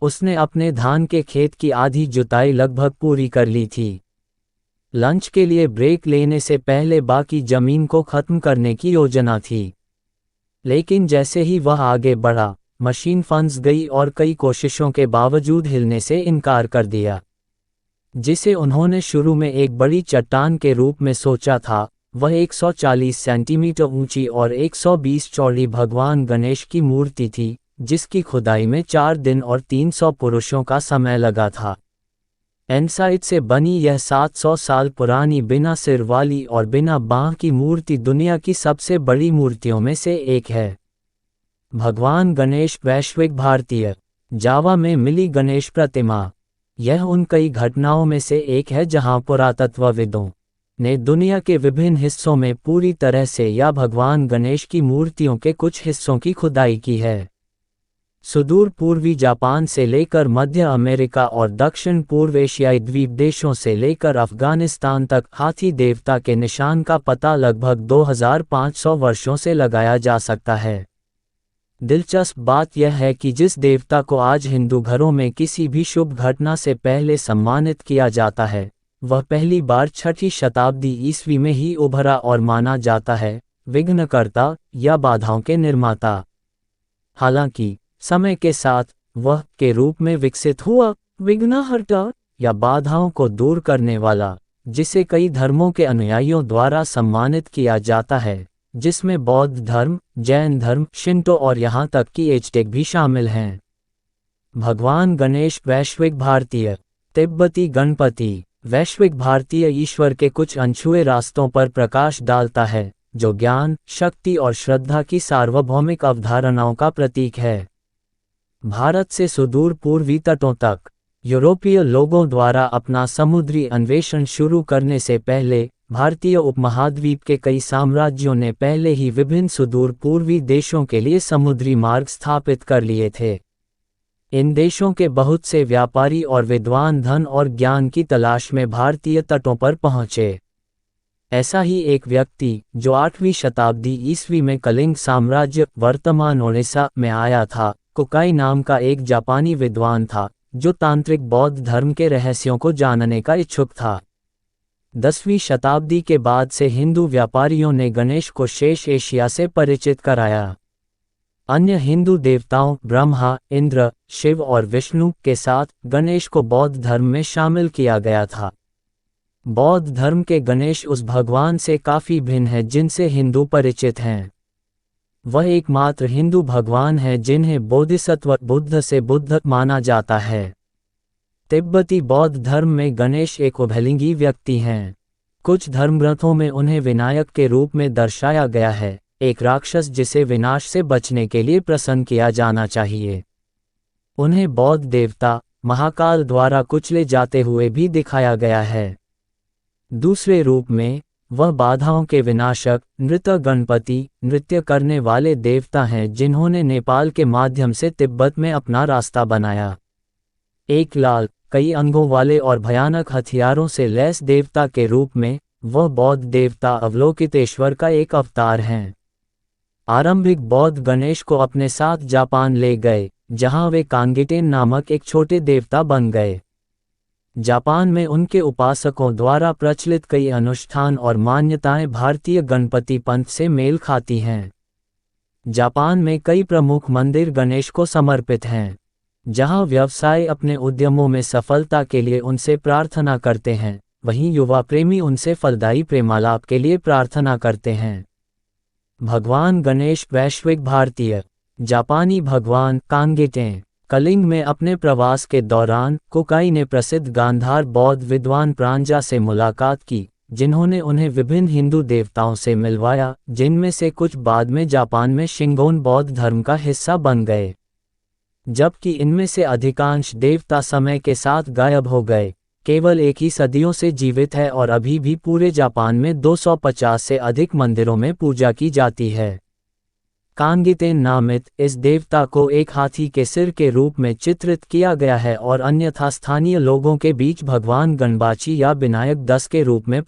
उसने अपने धान के खेत की आधी जुताई लगभग पूरी कर ली थी। लंच के लिए ब्रेक लेने से पहले बाकी जमीन को खत्म करने की योजना थी। लेकिन जैसे ही वह आगे बढ़ा, मशीन फंस गई और कई कोशिशों के बावजूद हिलने से इनकार कर दिया। जिसे उन्होंने शुरू में एक बड़ी चट्टान के रूप में सोचा था, वह 140 सेंटीमीटर ऊंची और 120 चौड़ी भगवान गणेश की मूर्ति थी, जिसकी खुदाई में 4 दिन और 300 पुरुषों का समय लगा था। एंसाइट से बनी यह 700 साल पुरानी बिना सिर वाली और बिना बांह की मूर्ति दुनिया की सबसे बड़ी मूर्तियों में से एक है। भगवान गणेश वैश्विक भारतीय जावा में मिली गणेश प्रतिमा। यह उन कई घटनाओं में से एक है जहां पुरातत्वविदों ने दुनिया के विभिन्न हिस्सों में पूरी तरह से या भगवान गणेश की मूर्तियों के कुछ हिस्सों की खुदाई की है। सुदूर पूर्वी जापान से लेकर मध्य अमेरिका और दक्षिण पूर्व एशियाई द्वीप देशों से लेकर अफगानिस्तान तक हाथी देवता के निशान का पता लगभग 2500 वर्षों से लगाया जा सकता है। दिलचस्प बात यह है कि जिस देवता को आज हिंदू घरों में किसी भी शुभ घटना से पहले सम्मानित किया जाता है, वह पहली बार 6वीं शताब्दी ईस्वी में ही उभरा और माना जाता है विघ्नकर्ता या बाधाओं के निर्माता। हालांकि समय के साथ वह के रूप में विकसित हुआ विघ्नहर्ता या बाधाओं को दूर करने वाला, जिसे कई धर्मों के अनुयायियों द्वारा सम्मानित किया जाता है, जिसमें बौद्ध धर्म, जैन धर्म, शिंतो और यहाँ तक कि एज़टेक भी शामिल हैं। भगवान गणेश वैश्विक भारतीय तिब्बती गणपति वैश्विक भारतीय ईश्वर के कुछ अनछुए रास्तों पर प्रकाश डालता है, जो ज्ञान, शक्ति और श्रद्धा की सार्वभौमिक अवधारणाओं का प्रतीक है। भारत से सुदूर पूर्वी तटों तक यूरोपीय लोगों द्वारा अपना समुद्री अन्वेषण शुरू करने से पहले भारतीय उपमहाद्वीप के कई साम्राज्यों ने पहले ही विभिन्न सुदूर पूर्वी देशों के लिए समुद्री मार्ग स्थापित कर लिए थे। इन देशों के बहुत से व्यापारी और विद्वान धन और ज्ञान की तलाश में भारतीय तटों पर पहुंचे। ऐसा ही एक व्यक्ति, जो 8वीं शताब्दी ईस्वी में कलिंग साम्राज्य वर्तमान ओडिशा में आया था, कोकाई नाम का एक जापानी विद्वान था, जो तांत्रिक बौद्ध धर्म के रहस्यों को जानने का इच्छुक था। 10वीं शताब्दी के बाद से हिंदू व्यापारियों ने गणेश को शेष एशिया से परिचित कराया। अन्य हिंदू देवताओं ब्रह्मा, इंद्र, शिव और विष्णु के साथ गणेश को बौद्ध धर्म में शामिल किया गया था। बौद्ध धर्म के गणेश उस भगवान से काफ़ी भिन्न है जिनसे हिंदू परिचित हैं। वह एकमात्र हिंदू भगवान है जिन्हें बोधिसत्व बुद्ध से बुद्ध माना जाता है। तिब्बती बौद्ध धर्म में गणेश एक उभयलिंगी व्यक्ति हैं। कुछ धर्मग्रंथों में उन्हें विनायक के रूप में दर्शाया गया है, एक राक्षस जिसे विनाश से बचने के लिए प्रसन्न किया जाना चाहिए। उन्हें बौद्ध देवता महाकाल द्वारा कुचले जाते हुए भी दिखाया गया है। दूसरे रूप में वह बाधाओं के विनाशक नृत्य गणपति, नृत्य करने वाले देवता हैं जिन्होंने नेपाल के माध्यम से तिब्बत में अपना रास्ता बनाया। एक लाल, कई अंगों वाले और भयानक हथियारों से लैस देवता के रूप में वह बौद्ध देवता अवलोकितेश्वर का एक अवतार हैं। आरंभिक बौद्ध गणेश को अपने साथ जापान ले गए, जहां वे कांगेटेन नामक एक छोटे देवता बन गए। जापान में उनके उपासकों द्वारा प्रचलित कई अनुष्ठान और मान्यताएं भारतीय गणपति पंथ से मेल खाती हैं। जापान में कई प्रमुख मंदिर गणेश को समर्पित हैं, जहां व्यवसाय अपने उद्यमों में सफलता के लिए उनसे प्रार्थना करते हैं, वहीं युवा प्रेमी उनसे फलदायी प्रेमालाप के लिए प्रार्थना करते हैं। भगवान गणेश वैश्विक भारतीय जापानी भगवान कांगेटेन कलिंग में अपने प्रवास के दौरान कोकाई ने प्रसिद्ध गांधार बौद्ध विद्वान प्रांजा से मुलाकात की, जिन्होंने उन्हें विभिन्न हिंदू देवताओं से मिलवाया, जिनमें से कुछ बाद में जापान में शिंगोन बौद्ध धर्म का हिस्सा बन गए, जबकि इनमें से अधिकांश देवता समय के साथ गायब हो गए। केवल एक ही सदियों से जीवित है और अभी भी पूरे जापान में 250 से अधिक मंदिरों में पूजा की जाती है। कांगेटेन नामित इस देवता को एक हाथी के सिर के रूप में चित्रित किया गया है और अन्यथा स्थानीय लोगों के बीच भगवान गणबाची या विनायक दस के रूप में